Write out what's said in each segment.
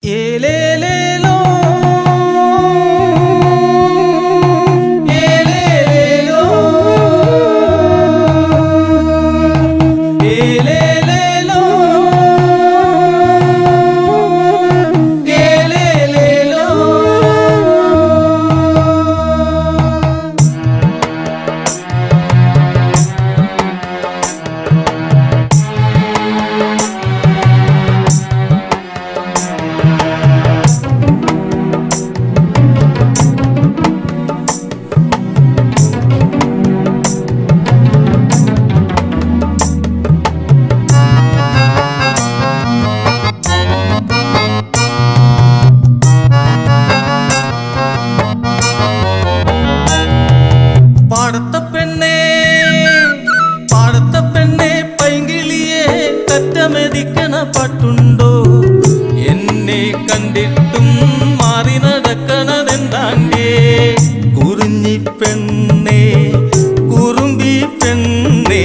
ഏലേലേലോ പാട്ടുണ്ടോ എന്നെ കണ്ടിട്ടും മാറി നടക്കണതെന്താണ്ടേ കുറിഞ്ഞി പെണ്ണേ കുറുമ്പി പെണ്ണേ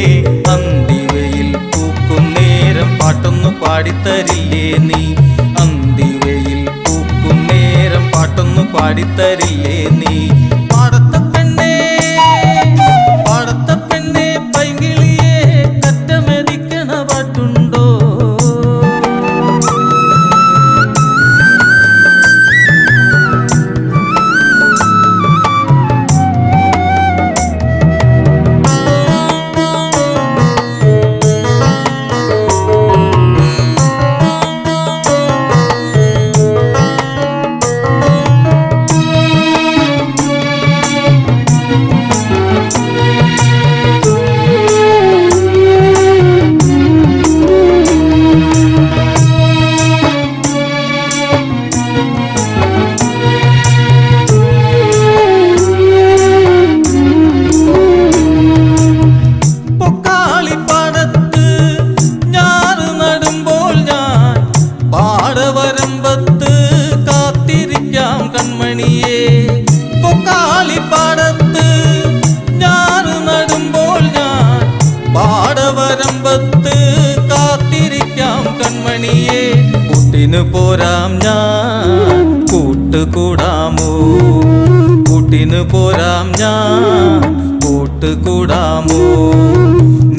അന്തിവയിൽ പൂക്കും നേരം പാട്ടൊന്നു പാടിത്തരില്ലേ നീ അന്തിവയിൽ പൂക്കും നേരം പാട്ടൊന്നു പാടിത്തരില്ലേ നീ പാടത്ത പെണ്ണേ പൈങ്കിളിയെ കറ്റമെതിക്കണ പാട്ടുണ്ടോ പാടവരമ്പത്ത് കാത്തിരിക്കാം കൺമണിയെ കൊക്കാലിപ്പാടത്ത് ഞാൻ നടുമ്പോൾ ഞാൻ പാടവരമ്പത്ത് കാത്തിരിക്കാം കൺമണിയെ കൂട്ടിനു പോരാം ഞാൻ കൂട്ടുകൂടാമോ കൂട്ടിനു പോരാം ഞാൻ കൂട്ടുകൂടാമോ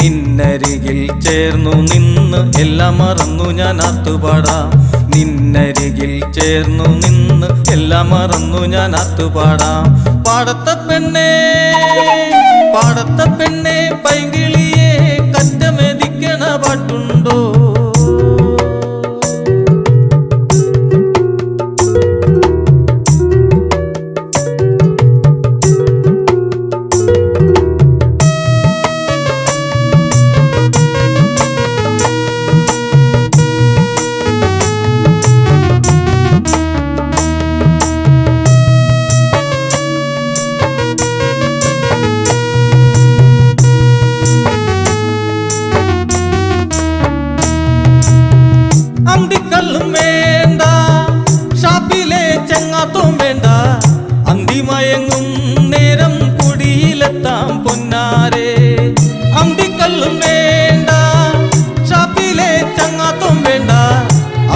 നിന്നരികിൽ ചേർന്നു നിന്ന് എല്ലാം മറന്നു ഞാൻ ആത്തുപാടാം നിന്നരികിൽ ചേർന്നു നിന്ന് എല്ലാം മറന്നു ഞാൻ ആത്തുപാടാം പാടത്ത പെണ്ണേ പൈങ്കിളിയെ കറ്റമെതിക്കണ പാട്ടുണ്ടോ അന്തിക്കല്ലും വേണ്ട ഷാപ്പിലെ ചെങ്ങാത്തും വേണ്ട അന്തിമയങ്ങും നേരം കുടിയിലെത്താം പൊന്നാരെ അന്തിക്കല്ലും വേണ്ട ഷാപ്പിലെ ചെങ്ങാത്തും വേണ്ട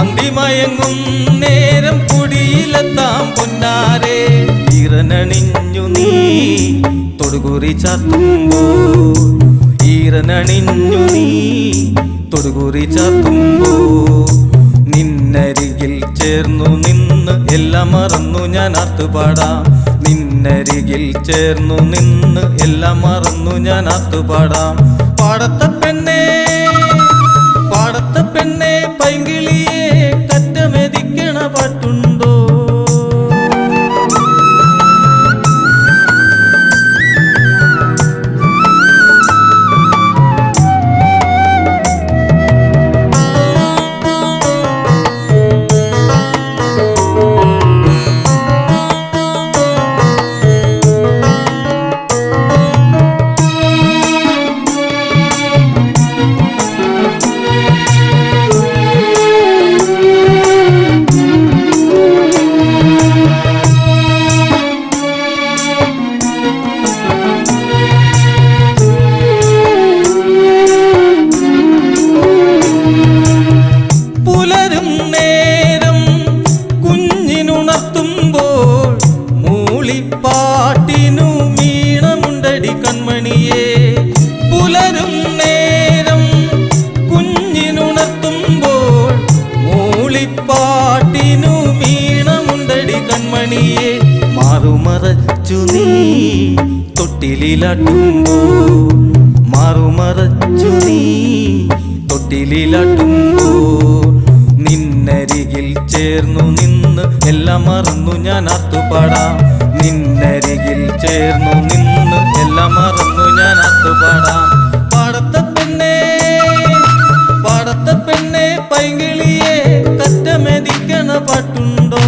അന്തിമയങ്ങും നേരം കുടിയിലെത്താം പൊന്നാരെ ഈറനണിഞ്ഞു നീ തൊടുകുറി ചാത്തുമ്പോൾ ഈറനണിഞ്ഞു നീ തൊടുകുറി ചാത്തുമ്പോ നിന്നരികിൽ ചേർന്നു നിന്ന് എല്ലാം മറന്നു ഞാൻ ആത്തുപാടാം നിന്നരികിൽ ചേർന്നു നിന്ന് എല്ലാം മറന്നു ഞാൻ ആത്തുപാടാം പാടത്ത പെണ്ണേ പൈങ്കിളിയെ കറ്റമെതിക്കണ പാട്ടുണ്ടോ തൊട്ടിലാട്ടുമ്പോ മാറുമറച്ചു നീ തൊട്ടിലാട്ടുമ്പോ നിന്നരികിൽ ചേർന്നു നിന്ന് എല്ലാം മറന്നു ഞാൻ ആർത്തുപാടാം നിന്നരികിൽ ചേർന്നു നിന്ന് എല്ലാം മറന്നു ഞാൻ ആർത്തുപാടാം പാടത്തെ പെണ്ണെ പൈങ്കിളിയെ കറ്റമെതിക്കണ പാട്ടുണ്ടോ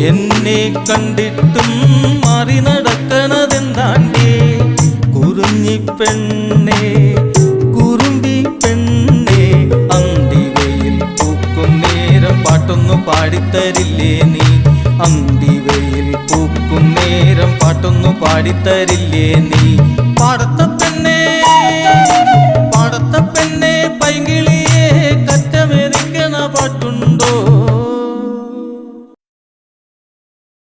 എന്നെ കണ്ടിട്ടും മാറി നടക്കണതെന്താണ്ടേ കുറുഞ്ഞി പെണ്ണെ കുറുമ്പി പെണ്ണെ അന്തിവയിൽ പൂക്കും നേരം പാട്ടൊന്നു പാടിത്തരില്ലേ നീ അന്തിവയിൽ പൂക്കും നേരം പാട്ടൊന്നു പാടിത്തരില്ലേ നീ പാടത്ത